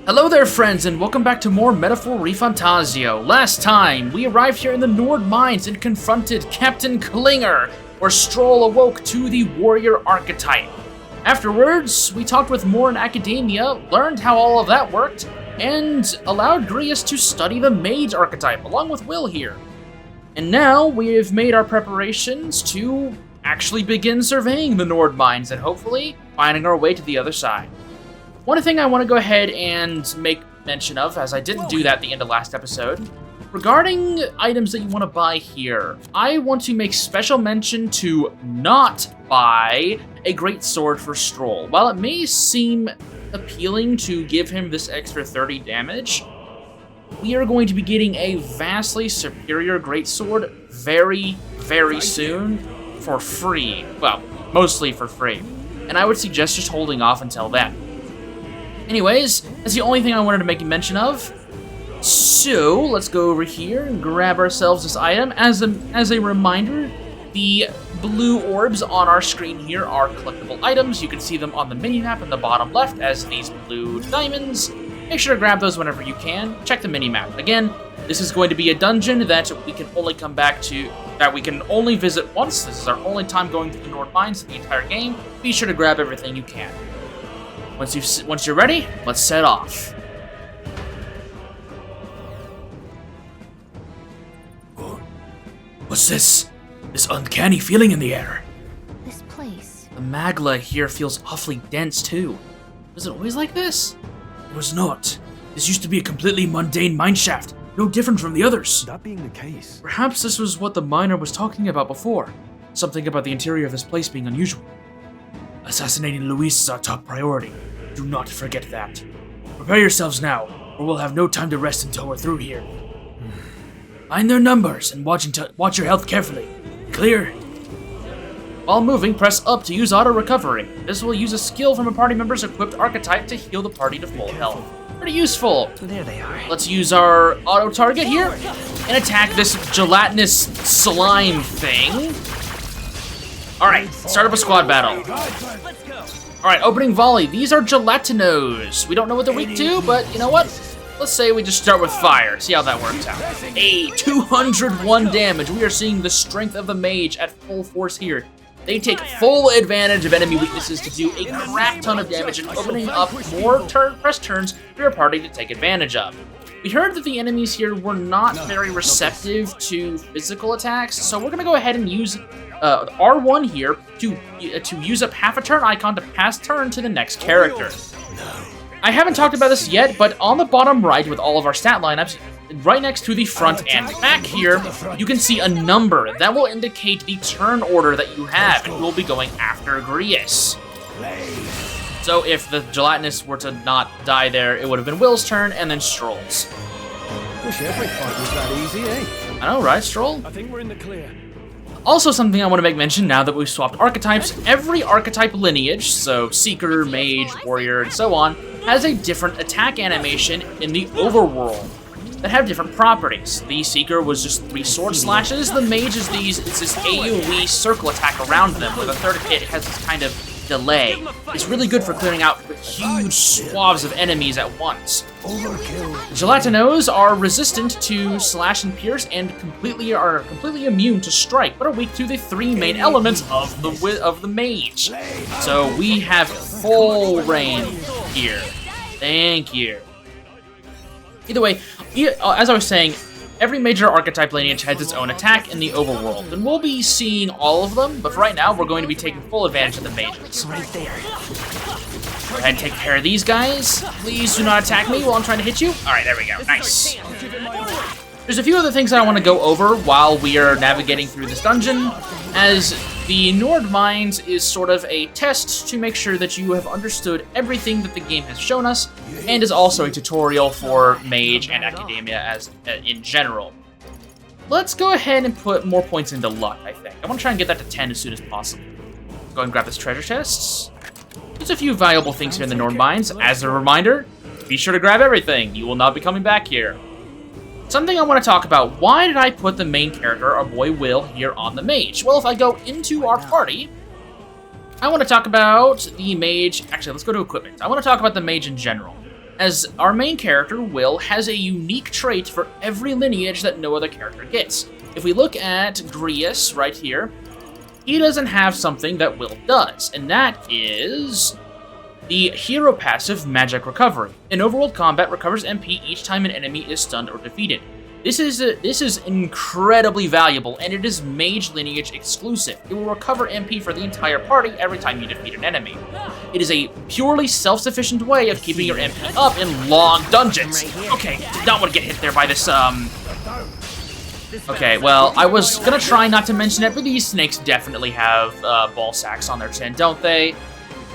Hello there, friends, and welcome back to more Metaphor Fantazio. Last time, we arrived here in the Nord Mines and confronted Captain Klinger, where Stroll awoke to the warrior archetype. Afterwards, we talked with Moore in academia, learned how all of that worked, and allowed Grius to study the mage archetype, along with Will here. And now, we've made our preparations to actually begin surveying the Nord Mines and hopefully finding our way to the other side. One thing I want to go ahead and make mention of, as I didn't do that at the end of last episode, regarding items that you want to buy here, I want to make special mention to not buy a great sword for Stroll. While it may seem appealing to give him this extra 30 damage, we are going to be getting a vastly superior greatsword very, very soon for free. Well, mostly for free. And I would suggest just holding off until then. Anyways, that's the only thing I wanted to make a mention of. So, let's go over here and grab ourselves this item. As a reminder, the blue orbs on our screen here are collectible items. You can see them on the minimap in the bottom left as these blue diamonds. Make sure to grab those whenever you can. Check the minimap. Again, this is going to be a dungeon that we can only come back to, that we can only visit once. This is our only time going through the Nord Mines in the entire game. Be sure to grab everything you can. Once you're ready, let's set off. Oh. What's this? This uncanny feeling in the air. This place. The magla here feels awfully dense too. Was it always like this? It was not. This used to be a completely mundane mineshaft, no different from the others. That being the case. Perhaps this was what the miner was talking about before. Something about the interior of this place being unusual. Assassinating Luis is our top priority. Do not forget that. Prepare yourselves now, or we'll have no time to rest until we're through here. Find their numbers and watch your health carefully. Clear? While moving, press up to use auto recovery. This will use a skill from a party member's equipped archetype to heal the party to full health. Pretty useful. There they are. Let's use our auto target here and attack this gelatinous slime thing. Alright, start up a squad battle. Alright, opening volley. These are gelatinos. We don't know what they're weak to, but you know what? Let's say we just start with fire. See how that works out. Hey, 201 damage. We are seeing the strength of the mage at full force here. They take full advantage of enemy weaknesses to do a crap ton of damage and opening up more press turns for your party to take advantage of. We heard that the enemies here were not very receptive to physical attacks, so we're going to go ahead and use R1 here to use up half a turn icon to pass turn to the next character. I haven't talked about this yet, but on the bottom right with all of our stat lineups, right next to the front and back here, you can see a number that will indicate the turn order that you have, and we'll be going after Grius. So if the gelatinous were to not die there, it would have been Will's turn and then Stroll's. Wish every fight was that easy, eh? I know, right, Stroll? I think we're in the clear. Also, something I want to make mention now that we've swapped archetypes, every archetype lineage, so Seeker, Mage, Warrior, and so on, has a different attack animation in the overworld that have different properties. The Seeker was just 3 sword slashes, the Mage is this AoE circle attack around them, where the third hit has this kind of delay. It's really good for clearing out huge swaths of enemies at once. Gelatinos are resistant to slash and pierce and are completely immune to strike, but are weak to the 3 main elements of the mage. So we have full range here. Thank you. Either way, as I was saying, every major archetype lineage has its own attack in the overworld, and we'll be seeing all of them, but for right now, we're going to be taking full advantage of the mages. Right there. Go ahead and take care of these guys. Please do not attack me while I'm trying to hit you. Alright, there we go. Nice. There's a few other things that I want to go over while we are navigating through this dungeon, as the Nord Mines is sort of a test to make sure that you have understood everything that the game has shown us, and is also a tutorial for Mage and Academia as in general. Let's go ahead and put more points into luck, I think. I want to try and get that to 10 as soon as possible. Go and grab this treasure chest. There's a few valuable things here in the Nord Mines. As a reminder, be sure to grab everything. You will not be coming back here. Something I want to talk about, why did I put the main character, our boy Will, here on the mage? Well, if I go into our party, I want to talk about the mage. Actually, let's go to equipment. I want to talk about the mage in general. as our main character, Will, has a unique trait for every lineage that no other character gets. If we look at Grius right here, he doesn't have something that Will does, and that is the hero passive Magic Recovery. In overworld combat, recovers MP each time an enemy is stunned or defeated. This is incredibly valuable, and it is mage lineage exclusive. It will recover MP for the entire party every time you defeat an enemy. It is a purely self-sufficient way of keeping your MP up in long dungeons. Okay, did not want to get hit there by this, Okay, well, I was gonna try not to mention it, but these snakes definitely have ball sacks on their chin, don't they?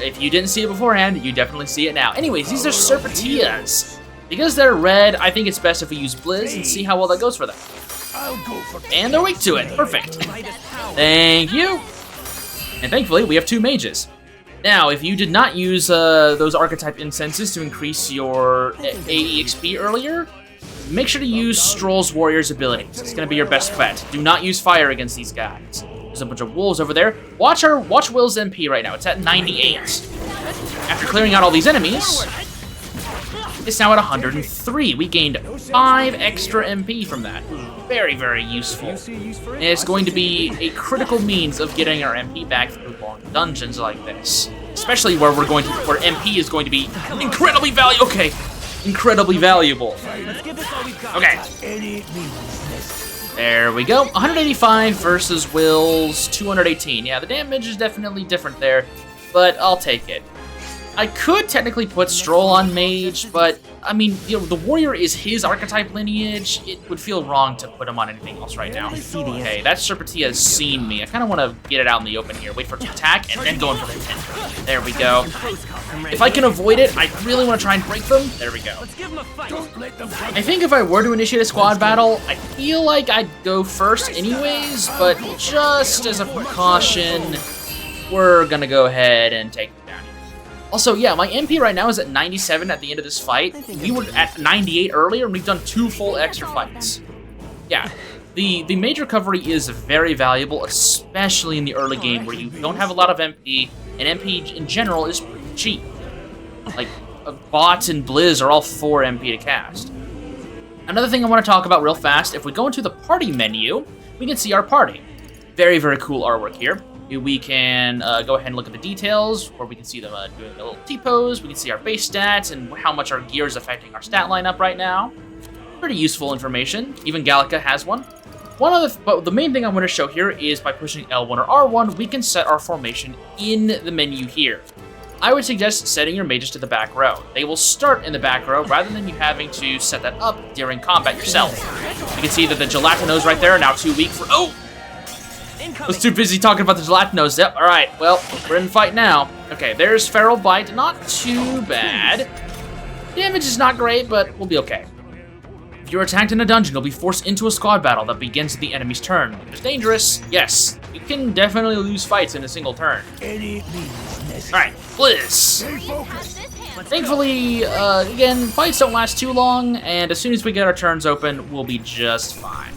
If you didn't see it beforehand, you definitely see it now. Anyways, these are Serpentillas. Because they're red, I think it's best if we use Blizz and see how well that goes for them. And they're weak to it. Perfect. Thank you. And thankfully, we have 2 mages. Now, if you did not use those archetype incenses to increase your AEXP earlier, make sure to use Stroll's Warrior's abilities. It's going to be your best bet. Do not use fire against these guys. There's a bunch of wolves over there. Watch Will's MP right now. It's at 98. After clearing out all these enemies, it's now at 103. We gained 5 extra MP from that. Very, very useful. And it's going to be a critical means of getting our MP back through long dungeons like this. Especially where where MP is going to be incredibly valuable. Okay, incredibly valuable. Okay. There we go. 185 versus Will's 218. Yeah, the damage is definitely different there, but I'll take it. I could technically put Stroll on Mage, but, I mean, you know, the Warrior is his archetype lineage. It would feel wrong to put him on anything else right now. Okay, that Serpentia has seen me. I kind of want to get it out in the open here. Wait for it to attack, and then go in for the 10. There we go. If I can avoid it, I really want to try and break them. There we go. I think if I were to initiate a squad battle, I feel like I'd go first anyways, but just as a precaution, we're going to go ahead and take them down. Also, yeah, my MP right now is at 97 at the end of this fight. We were at 98 earlier, and we've done 2 full extra fights. Yeah, the mage recovery is very valuable, especially in the early game where you don't have a lot of MP, and MP in general is pretty cheap. Like, Bot and Blizz are all 4 MP to cast. Another thing I want to talk about real fast, if we go into the party menu, we can see our party. Very, very cool artwork here. We can go ahead and look at the details, where we can see them doing a little T-pose. We can see our base stats and how much our gear is affecting our stat lineup right now. Pretty useful information. Even Gallica has one. But the main thing I want to show here is by pushing L1 or R1, we can set our formation in the menu here. I would suggest setting your mages to the back row. They will start in the back row rather than you having to set that up during combat yourself. You can see that the Gelatinos right there are now too weak for... Oh! I was too busy talking about the Gelatinos. Yep, alright. Well, we're in the fight now. Okay, there's Feral Bite. Not too bad. Damage is not great, but we'll be okay. If you're attacked in a dungeon, you'll be forced into a squad battle that begins at the enemy's turn. If it's dangerous, yes, you can definitely lose fights in a single turn. Alright, Blizz. Thankfully, again, fights don't last too long, and as soon as we get our turns open, we'll be just fine.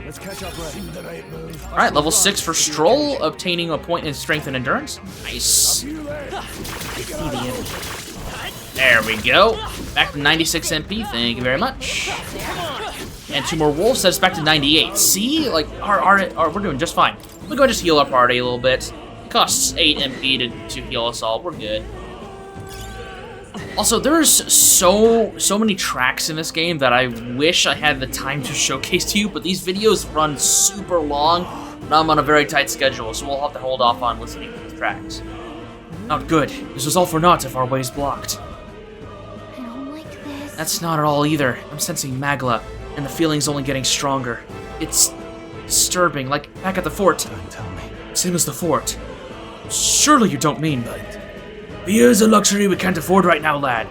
Let's catch up, right? Alright, level 6 for Stroll, obtaining a point in strength and endurance. Nice. There we go. Back to 96 MP, thank you very much. And 2 more wolves, sets us back to 98. See? Like, we're doing just fine. We're going to just heal our party a little bit. It costs 8 MP to heal us all, we're good. Also, there's so many tracks in this game that I wish I had the time to showcase to you, but these videos run super long, and I'm on a very tight schedule, so we'll have to hold off on listening to these tracks. Not good. This was all for naught if our way's blocked. I don't like this. That's not at all either. I'm sensing Magla, and the feeling's only getting stronger. It's disturbing, like back at the fort. Don't tell me. Same as the fort. Surely you don't mean... Fear is a luxury we can't afford right now, lad.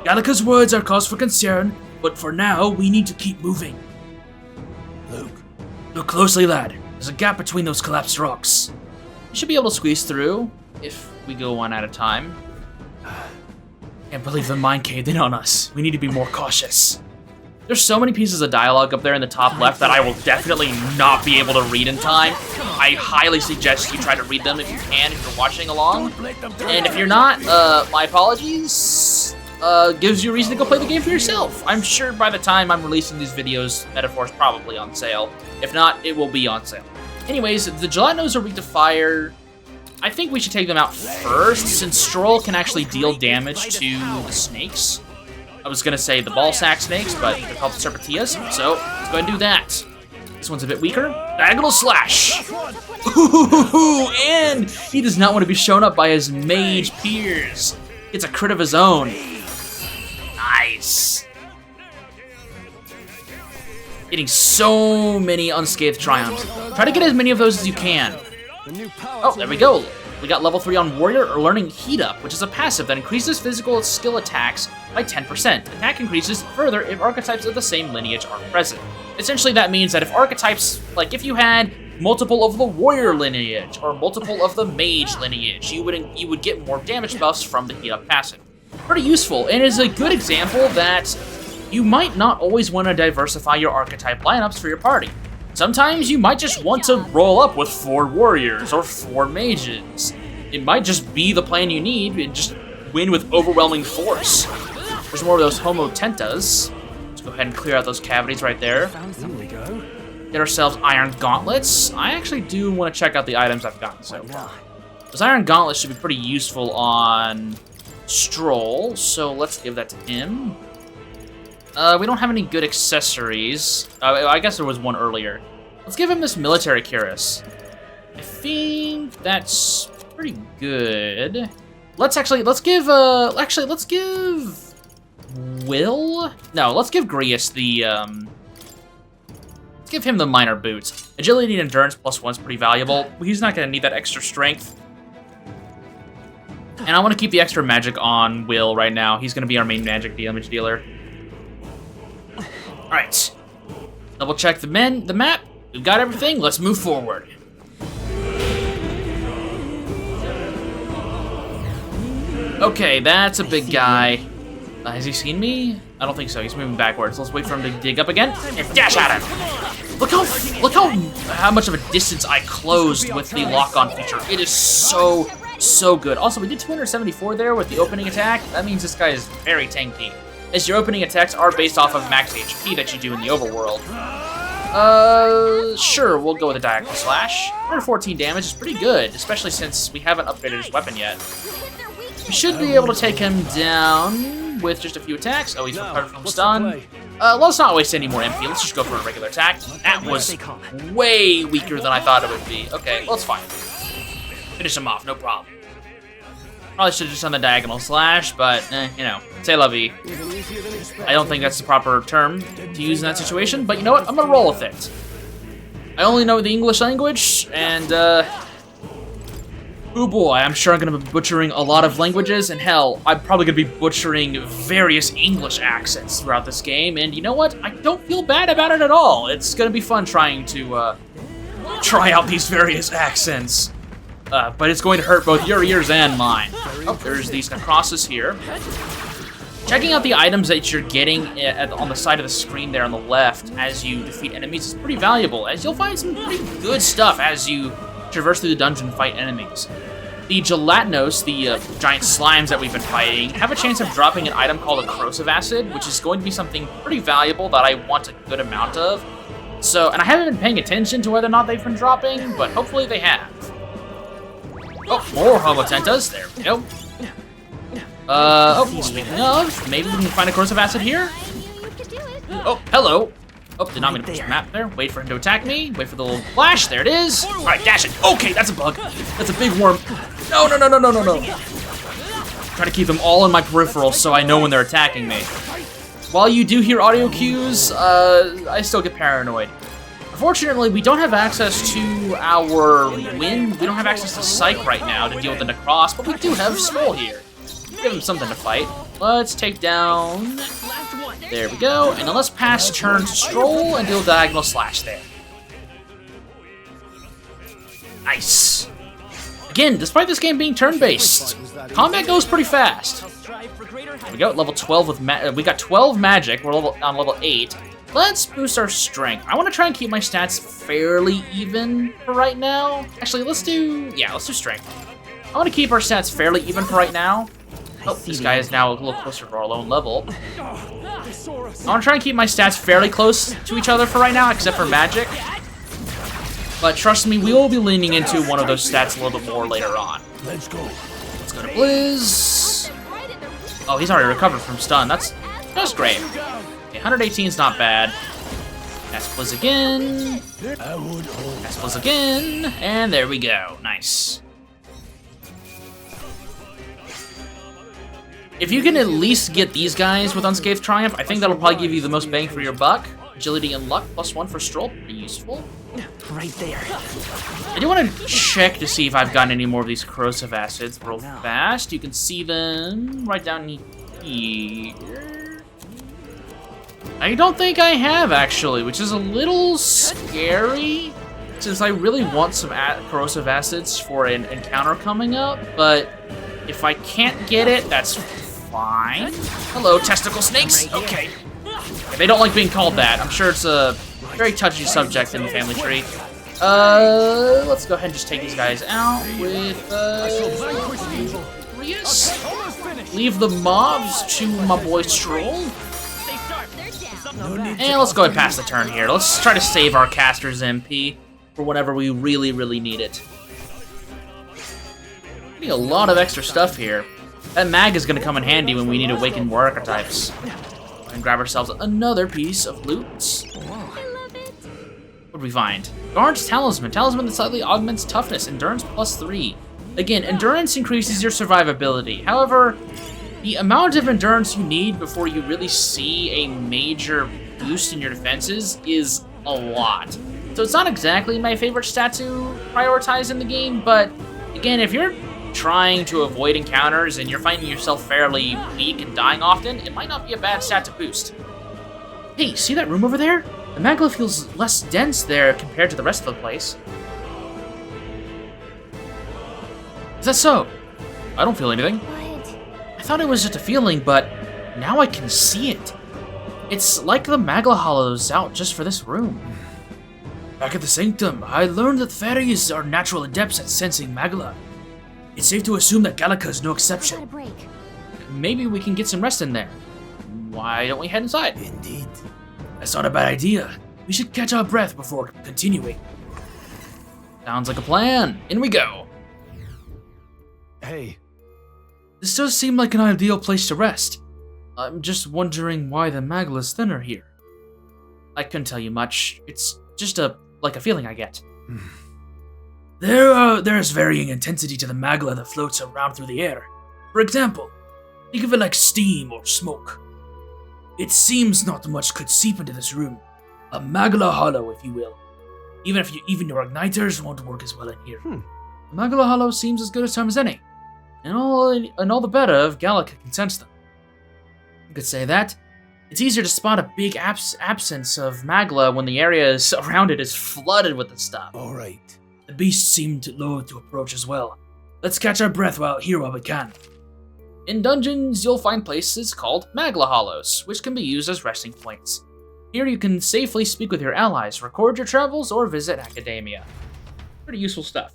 Gallica's words are cause for concern, but for now, we need to keep moving. Luke. Look closely, lad. There's a gap between those collapsed rocks. We should be able to squeeze through, if we go one at a time. Can't believe the mine caved in on us. We need to be more cautious. There's so many pieces of dialogue up there in the top left that I will definitely not be able to read in time. I highly suggest you try to read them if you can, if you're watching along. And if you're not, my apologies. gives you a reason to go play the game for yourself. I'm sure by the time I'm releasing these videos, Metaphor's probably on sale. If not, it will be on sale. Anyways, the Gelatinos are weak to fire. I think we should take them out first, since Stroll can actually deal damage to the snakes. I was gonna say the ball sack snakes, but they're called Serpentillas, so let's go ahead and do that. This one's a bit weaker. Diagonal Slash! Ooh, and he does not want to be shown up by his mage peers. Gets a crit of his own. Nice. Getting so many unscathed triumphs. Try to get as many of those as you can. Oh, there we go. We got level 3 on Warrior, or learning Heat Up, which is a passive that increases physical skill attacks by 10%. Attack increases further if archetypes of the same lineage are present. Essentially, that means that if archetypes, like if you had multiple of the Warrior lineage or multiple of the Mage lineage, you would get more damage buffs from the Heat Up passive. Pretty useful, and is a good example that you might not always want to diversify your archetype lineups for your party. Sometimes you might just want to roll up with 4 warriors or 4 mages. It might just be the plan you need and just win with overwhelming force. There's more of those Homo Tentas. Let's go ahead and clear out those cavities right there. Get ourselves Iron Gauntlets. I actually do want to check out the items I've gotten so far. Those Iron Gauntlets should be pretty useful on Stroll, so let's give that to him. We don't have any good accessories. I guess there was one earlier. Let's give him this military cuirass. I think that's pretty good. Let's give Will? No, let's give Grius the, let's give him the minor boots. Agility and endurance +1 is pretty valuable. He's not gonna need that extra strength. And I want to keep the extra magic on Will right now. He's gonna be our main magic damage dealer. Alright, double check the map. We've got everything, let's move forward. Okay, that's a big guy. Has he seen me? I don't think so, he's moving backwards. Let's wait for him to dig up again and dash at him. Look how much of a distance I closed with the lock-on feature. It is so good. Also, we did 274 there with the opening attack. That means this guy is very tanky, as your opening attacks are based off of max HP that you do in the overworld. Sure, we'll go with a Diagonal Slash. 114 damage is pretty good, especially since we haven't upgraded his weapon yet. We should be able to take him down with just a few attacks. Oh, he's recovered from stun. Let's not waste any more MP. Let's just go for a regular attack. That was way weaker than I thought it would be. Okay, well, it's fine. Finish him off, no problem. Probably should have just done the Diagonal Slash, but, you know, c'est la vie. I don't think that's the proper term to use in that situation, but you know what? I'm gonna roll with it. I only know the English language, and, oh boy, I'm sure I'm gonna be butchering a lot of languages, and hell, I'm probably gonna be butchering various English accents throughout this game, and you know what? I don't feel bad about it at all. It's gonna be fun trying to, try out these various accents. But it's going to hurt both your ears and mine. Oh, there's these crosses here. Checking out the items that you're getting on the side of the screen there on the left as you defeat enemies is pretty valuable, as you'll find some pretty good stuff as you traverse through the dungeon and fight enemies. The Gelatinos, the giant slimes that we've been fighting, have a chance of dropping an item called a Corrosive Acid, which is going to be something pretty valuable that I want a good amount of. So, and I haven't been paying attention to whether or not they've been dropping, but hopefully they have. Oh, more Homo Tentas. There we go. Speaking of, maybe we can find a Corrosive Acid here? Oh, hello. Oh, did not mean to push the map there. Wait for him to attack me. Wait for the little flash. There it is. All right, dash it. Okay, that's a bug. That's a big worm. No. Try to keep them all in my peripherals so I know when they're attacking me. While you do hear audio cues, I still get paranoid. Unfortunately, we don't have access to our wind. We don't have access to Psych right now to deal with the Necross, but we do have Small here. Give him something to fight. Let's take down... There we go. And then let's pass turn to Stroll and deal a Diagonal Slash there. Nice. Again, despite this game being turn-based, combat goes pretty fast. There we go, level 12 with we got 12 magic. We're on level 8. Let's boost our strength. I want to try and keep my stats fairly even for right now. Actually, let's do strength. I want to keep our stats fairly even for right now. Oh, this guy is now a little closer to our lone level. I want to try and keep my stats fairly close to each other for right now, except for magic. But trust me, we will be leaning into one of those stats a little bit more later on. Let's go. Let's go to Blizz. Oh, he's already recovered from stun. That's great. Okay, 118 is not bad. Cast Blizz again. Cast Blizz again. And there we go. Nice. If you can at least get these guys with Unscathed Triumph, I think that'll probably give you the most bang for your buck. Agility and Luck, +1 for Stroll, pretty useful. Right there. I do want to check to see if I've gotten any more of these corrosive acids real fast. You can see them right down here. I don't think I have, actually, which is a little scary, since I really want some corrosive acids for an encounter coming up, but if I can't get it, that's fine. Hello, testicle snakes. Okay. They don't like being called that. I'm sure it's a very touchy subject in the family tree. Let's go ahead and just take these guys out with, Rius. Leave the mobs to my boy Stroll. And let's go ahead and pass the turn here. Let's try to save our caster's MP for whenever we really, really need it. Getting a lot of extra stuff here. That mag is going to come in handy when we need to awaken more archetypes. And grab ourselves another piece of loot. What did we find? Guard's Talisman. Talisman that slightly augments toughness. Endurance +3. Again, endurance increases your survivability. However, the amount of endurance you need before you really see a major boost in your defenses is a lot. So it's not exactly my favorite stat to prioritize in the game, but again, if you're trying to avoid encounters and you're finding yourself fairly weak and dying often, it might not be a bad stat to boost. Hey, see that room over there? The Magla feels less dense there compared to the rest of the place. Is that so? I don't feel anything. What? I thought it was just a feeling, but now I can see it. It's like the Magla Hollows out just for this room. Back at the Sanctum, I learned that fairies are natural adepts at sensing Magla. It's safe to assume that Gallica is no I exception. got a break. Maybe we can get some rest in there. Why don't we head inside? Indeed. That's not a bad idea. We should catch our breath before continuing. Sounds like a plan. In we go. Hey, This does seem like an ideal place to rest. I'm just wondering why the Magla is thinner here. I couldn't tell you much. It's just like a feeling I get. There's varying intensity to the Magla that floats around through the air. For example, think of it like steam or smoke. It seems not much could seep into this room. A Magla Hollow, if you will. Even your igniters won't work as well in here. Magla Hollow seems as good a time as any. And all the better if Gallica can sense them. You could say that. It's easier to spot a big absence of Magla when the area around it is flooded with the stuff. all right. The beast seemed loath to approach as well. Let's catch our breath while we can. In dungeons, you'll find places called Magla Hollows, which can be used as resting points. Here you can safely speak with your allies, record your travels, or visit academia. Pretty useful stuff.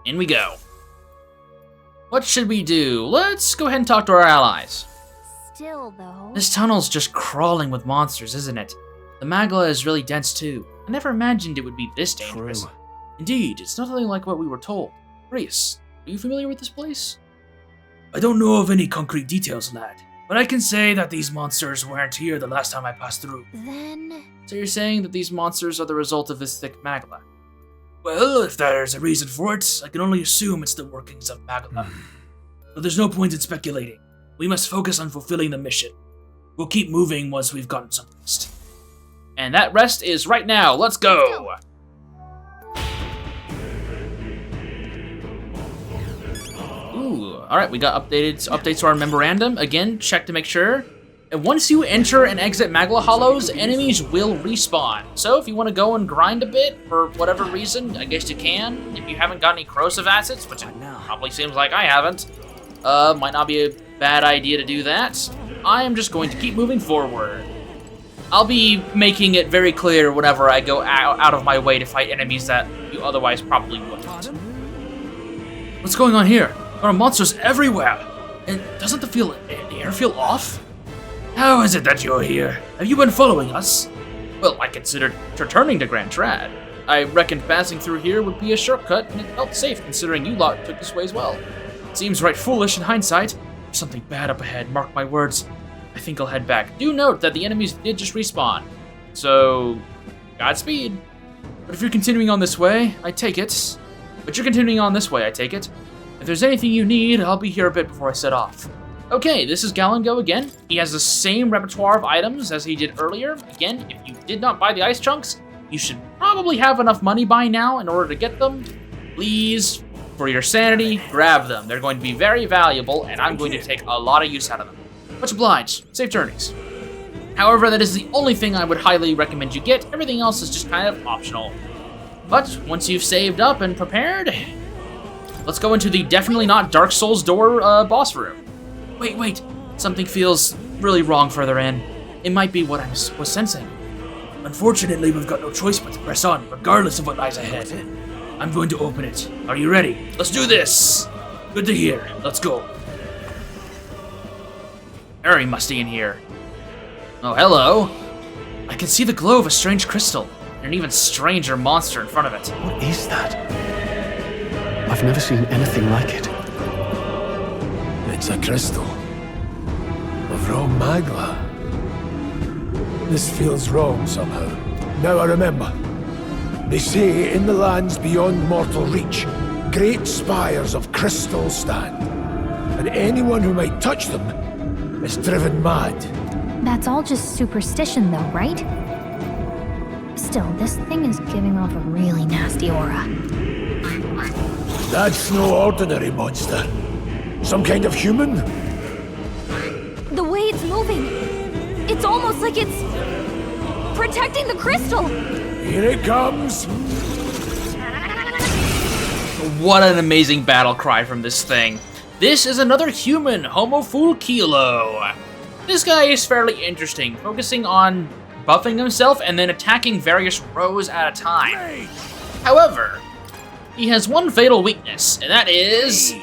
In we go. What should we do? Let's go ahead and talk to our allies. Still, though. This tunnel's just crawling with monsters, isn't it? The Magla is really dense too. I never imagined it would be this dangerous. True. Indeed, it's nothing like what we were told. Rius, are you familiar with this place? I don't know of any concrete details, lad, but I can say that these monsters weren't here the last time I passed through. Then... So you're saying that these monsters are the result of this thick Magla? Well, if there's a reason for it, I can only assume it's the workings of Magla. But there's no point in speculating. We must focus on fulfilling the mission. We'll keep moving once we've gotten some rest. And that rest is right now. Let's go! Ooh, alright, we got updates to our memorandum. Again, check to make sure. And once you enter and exit Magla Hollows, enemies will respawn. So if you want to go and grind a bit, for whatever reason, I guess you can. If you haven't got any corrosive acids, which it probably seems like I haven't, might not be a bad idea to do that. I am just going to keep moving forward. I'll be making it very clear whenever I go out of my way to fight enemies that you otherwise probably wouldn't. What's going on here? There are monsters everywhere. And doesn't the air feel off? How is it that you're here? Have you been following us? Well, I considered returning to Grand Trad. I reckoned passing through here would be a shortcut, and it felt safe considering you lot took this way as well. It seems right foolish in hindsight. There's something bad up ahead, mark my words. I think I'll head back. Do note that the enemies did just respawn. So, Godspeed. But if you're continuing on this way, I take it. If there's anything you need, I'll be here a bit before I set off. Okay, this is Galango again. He has the same repertoire of items as he did earlier. Again, if you did not buy the ice chunks, you should probably have enough money by now in order to get them. Please, for your sanity, grab them. They're going to be very valuable, and I'm going to take a lot of use out of them. Much obliged. Safe journeys. However, that is the only thing I would highly recommend you get. Everything else is just kind of optional. But once you've saved up and prepared, let's go into the definitely not Dark Souls door boss room. Wait. Something feels really wrong further in. It might be what I was sensing. Unfortunately, we've got no choice but to press on, regardless of what lies ahead. I'm going to open it. Are you ready? Let's do this! Good to hear. Let's go. Very musty in here. Oh, hello. I can see the glow of a strange crystal, and an even stranger monster in front of it. What is that? I've never seen anything like it. It's a crystal of raw magma. This feels wrong somehow. Now I remember. They say in the lands beyond mortal reach, great spires of crystal stand, and anyone who might touch them is driven mad. That's all just superstition though, right? Still, this thing is giving off a really nasty aura. That's no ordinary monster. Some kind of human? The way it's moving, it's almost like it's protecting the crystal. Here it comes. What an amazing battle cry from this thing. This is another human, Homofulkilo. This guy is fairly interesting, focusing on buffing himself and then attacking various rows at a time. However, he has one fatal weakness, and that is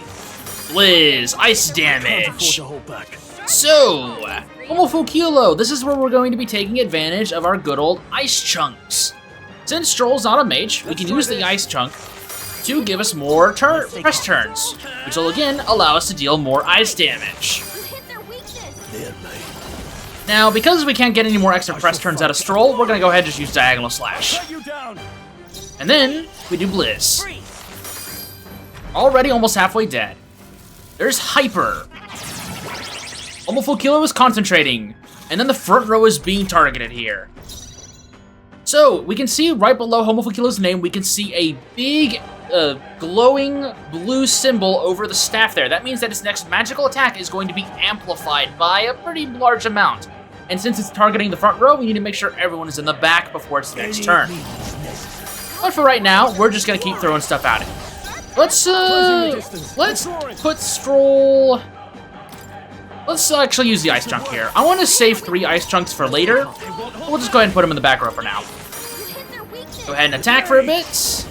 Blizz, ice damage. So, Homofulkilo, this is where we're going to be taking advantage of our good old ice chunks. Since Stroll's not a mage, we can use the ice chunk to give us more press turns, which will again allow us to deal more ice damage. Now, because we can't get any more extra press turns out of Stroll, we're going to go ahead and just use Diagonal Slash. And then, we do Blizz. Already almost halfway dead. There's Hyper. Homofulkilo is concentrating, and then the front row is being targeted here. So, we can see right below Homofulkilo's name, we can see a big, glowing blue symbol over the staff there. That means that its next magical attack is going to be amplified by a pretty large amount. And since it's targeting the front row, we need to make sure everyone is in the back before its next turn. But for right now, we're just gonna keep throwing stuff at it. Let's put Stroll... Let's actually use the ice chunk here. I want to save 3 ice chunks for later. We'll just go ahead and put them in the back row for now. Go ahead and attack for a bit.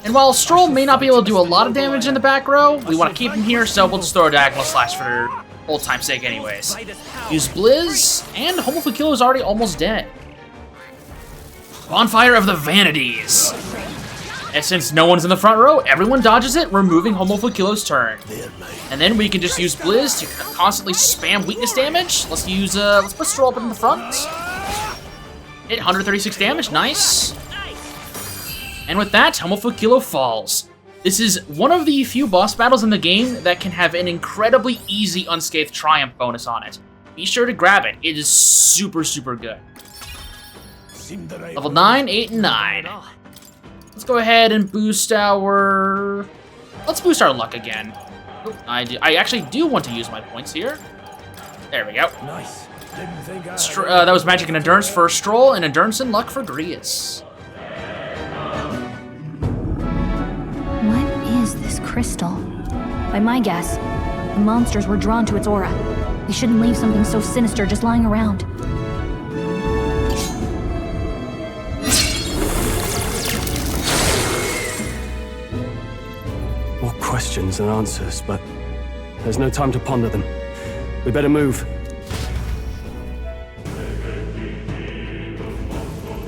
And while Stroll may not be able to do a lot of damage in the back row, we want to keep him here, so we'll just throw a Diagonal Slash for old time's sake anyways. Use Blizz, and Homofulkilo is already almost dead. Bonfire of the Vanities. And since no one's in the front row, everyone dodges it, removing Homofulkilo's turn. And then we can just use Blizz to constantly spam weakness damage. Let's put Stroll up in the front. Hit 136 damage, nice. And with that, Homofulkilo falls. This is one of the few boss battles in the game that can have an incredibly easy Unscathed Triumph bonus on it. Be sure to grab it. It is super, super good. Level 9, 8, and 9. Let's go ahead and boost our... Let's boost our luck again. Oop, I actually do want to use my points here. There we go. Nice. That was magic and endurance for Stroll, and endurance and luck for Grius. What is this crystal? By my guess, the monsters were drawn to its aura. They shouldn't leave something so sinister just lying around. questions and answers, but there's no time to ponder them. We better move.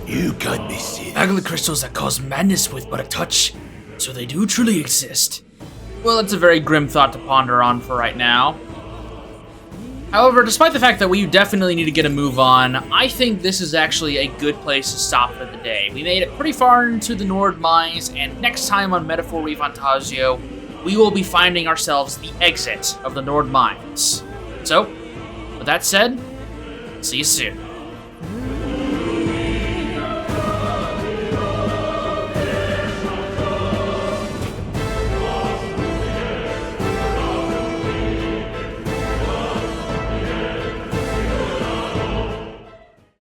You can't be serious. Magla crystals that cause madness with but a touch, so they do truly exist. Well, it's a very grim thought to ponder on for right now. However, despite the fact that we definitely need to get a move on, I think this is actually a good place to stop for the day. We made it pretty far into the Nord Mines, and next time on Metaphor Fantazio, we will be finding ourselves the exit of the Nord Mines. So, with that said, see you soon.